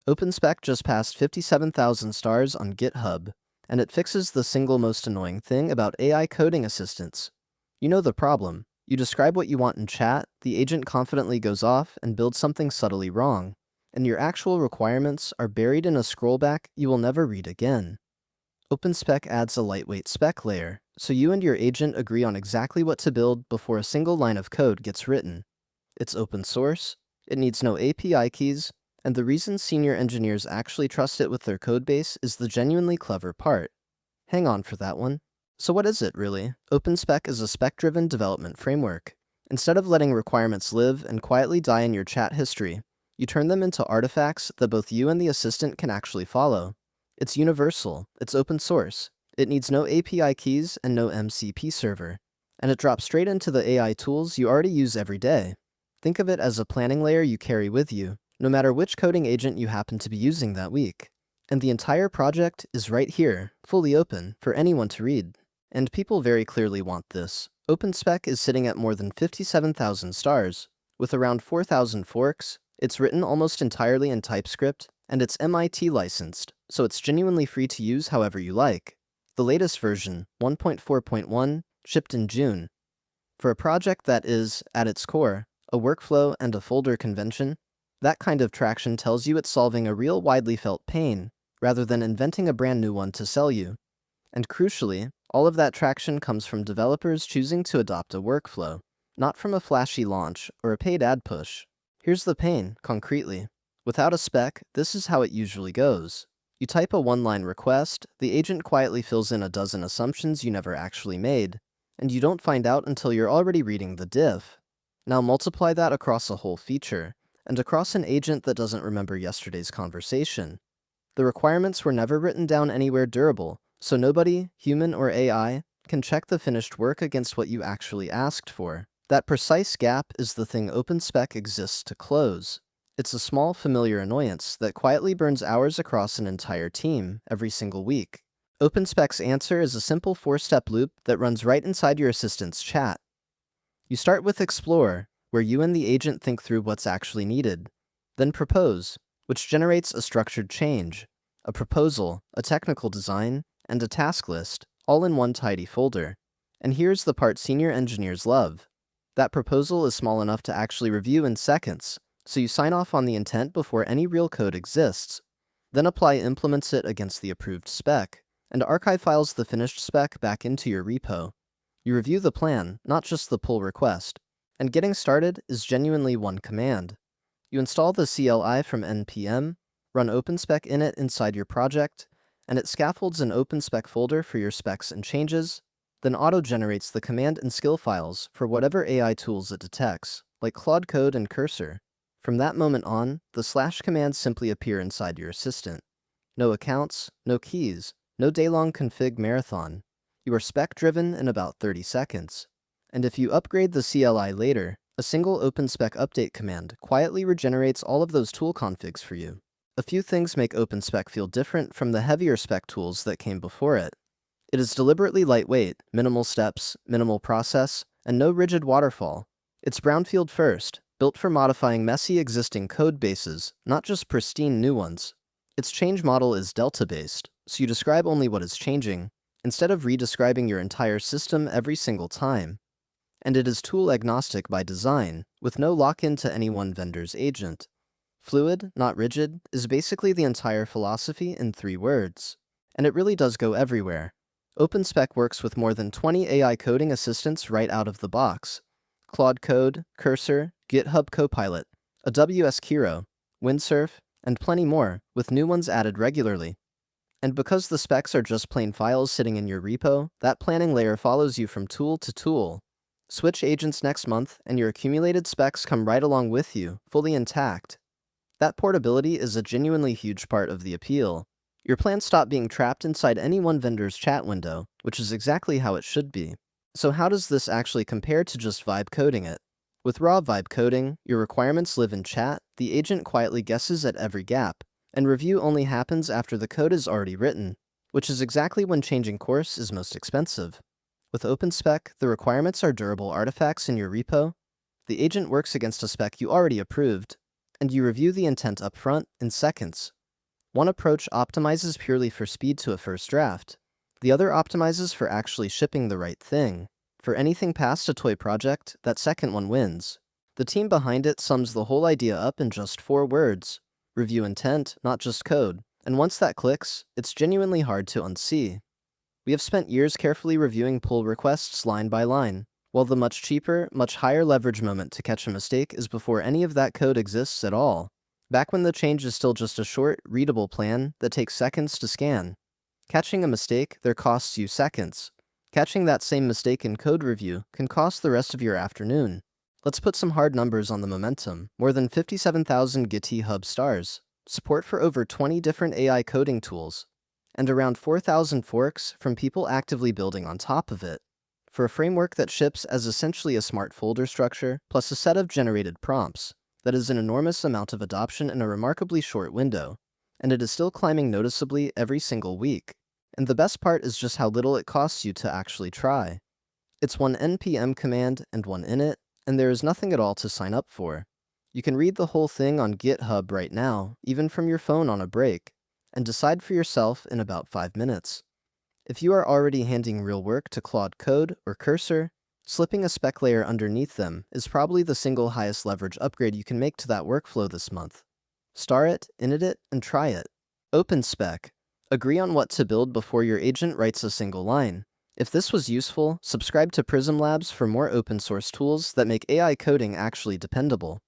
OpenSpec just passed 57,000 stars on GitHub, and it fixes the single most annoying thing about AI coding assistants. You know the problem. You describe what you want in chat, the agent confidently goes off and builds something subtly wrong, and your actual requirements are buried in a scrollback you will never read again. OpenSpec adds a lightweight spec layer, so you and your agent agree on exactly what to build before a single line of code gets written. It's open source, it needs no API keys, and the reason senior engineers actually trust it with their codebase is the genuinely clever part. Hang on for that one. So what is it, really? OpenSpec is a spec-driven development framework. Instead of letting requirements live and quietly die in your chat history, you turn them into artifacts that both you and the assistant can actually follow. It's universal, it's open source, it needs no API keys and no MCP server, and it drops straight into the AI tools you already use every day. Think of it as a planning layer you carry with you, no matter which coding agent you happen to be using that week. And the entire project is right here, fully open, for anyone to read. And people very clearly want this. OpenSpec is sitting at more than 57,000 stars. With around 4,000 forks, it's written almost entirely in TypeScript, and it's MIT licensed, so it's genuinely free to use however you like. The latest version, 1.4.1, shipped in June. For a project that is, at its core, a workflow and a folder convention, that kind of traction tells you it's solving a real widely felt pain, rather than inventing a brand new one to sell you. And crucially, all of that traction comes from developers choosing to adopt a workflow, not from a flashy launch or a paid ad push. Here's the pain, concretely. Without a spec, this is how it usually goes. You type a one-line request, the agent quietly fills in a dozen assumptions you never actually made, and you don't find out until you're already reading the diff. Now multiply that across a whole feature, and across an agent that doesn't remember yesterday's conversation. The requirements were never written down anywhere durable, so nobody, human or AI, can check the finished work against what you actually asked for. That precise gap is the thing OpenSpec exists to close. It's a small, familiar annoyance that quietly burns hours across an entire team every single week. OpenSpec's answer is a simple four-step loop that runs right inside your assistant's chat. You start with Explore, where you and the agent think through what's actually needed. Then Propose, which generates a structured change, a proposal, a technical design, and a task list, all in one tidy folder. And here's the part senior engineers love. That proposal is small enough to actually review in seconds, so you sign off on the intent before any real code exists. Then Apply implements it against the approved spec, and Archive files the finished spec back into your repo. You review the plan, not just the pull request. And getting started is genuinely one command. You install the CLI from npm, run OpenSpec init inside your project, and it scaffolds an OpenSpec folder for your specs and changes, then auto-generates the command and skill files for whatever AI tools it detects, like Claude Code and Cursor. From that moment on, the / commands simply appear inside your assistant. No accounts, no keys, no day-long config marathon. You are spec-driven in about 30 seconds. And if you upgrade the CLI later, a single OpenSpec update command quietly regenerates all of those tool configs for you. A few things make OpenSpec feel different from the heavier spec tools that came before it. It is deliberately lightweight, minimal steps, minimal process, and no rigid waterfall. It's brownfield first, built for modifying messy existing code bases, not just pristine new ones. Its change model is delta-based, so you describe only what is changing, instead of redescribing your entire system every single time. And it is tool-agnostic by design, with no lock-in to any one vendor's agent. Fluid, not rigid, is basically the entire philosophy in 3 words. And it really does go everywhere. OpenSpec works with more than 20 AI coding assistants right out of the box. Claude Code, Cursor, GitHub Copilot, AWS Kiro, Windsurf, and plenty more, with new ones added regularly. And because the specs are just plain files sitting in your repo, that planning layer follows you from tool to tool. Switch agents next month, and your accumulated specs come right along with you, fully intact. That portability is a genuinely huge part of the appeal. Your plans stop being trapped inside any one vendor's chat window, which is exactly how it should be. So how does this actually compare to just vibe coding it? With raw vibe coding, your requirements live in chat, the agent quietly guesses at every gap, and review only happens after the code is already written, which is exactly when changing course is most expensive. With OpenSpec, the requirements are durable artifacts in your repo, the agent works against a spec you already approved, and you review the intent upfront in seconds. One approach optimizes purely for speed to a first draft. The other optimizes for actually shipping the right thing. For anything past a toy project, that second one wins. The team behind it sums the whole idea up in just 4 words. Review intent, not just code. And once that clicks, it's genuinely hard to unsee. We have spent years carefully reviewing pull requests line by line, while the much cheaper, much higher leverage moment to catch a mistake is before any of that code exists at all. Back when the change is still just a short, readable plan that takes seconds to scan. Catching a mistake there costs you seconds. Catching that same mistake in code review can cost the rest of your afternoon. Let's put some hard numbers on the momentum. More than 57,000 GitHub stars, support for over 20 different AI coding tools, and around 4,000 forks from people actively building on top of it. For a framework that ships as essentially a smart folder structure, plus a set of generated prompts, that is an enormous amount of adoption in a remarkably short window, and it is still climbing noticeably every single week. And the best part is just how little it costs you to actually try. It's one npm command and one init, and there is nothing at all to sign up for. You can read the whole thing on GitHub right now, even from your phone on a break, and decide for yourself in about 5 minutes. If you are already handing real work to Claude Code or Cursor, slipping a spec layer underneath them is probably the single highest leverage upgrade you can make to that workflow this month. Star it, init it, and try it. OpenSpec. Agree on what to build before your agent writes a single line. If this was useful, subscribe to Prism Labs for more open source tools that make AI coding actually dependable.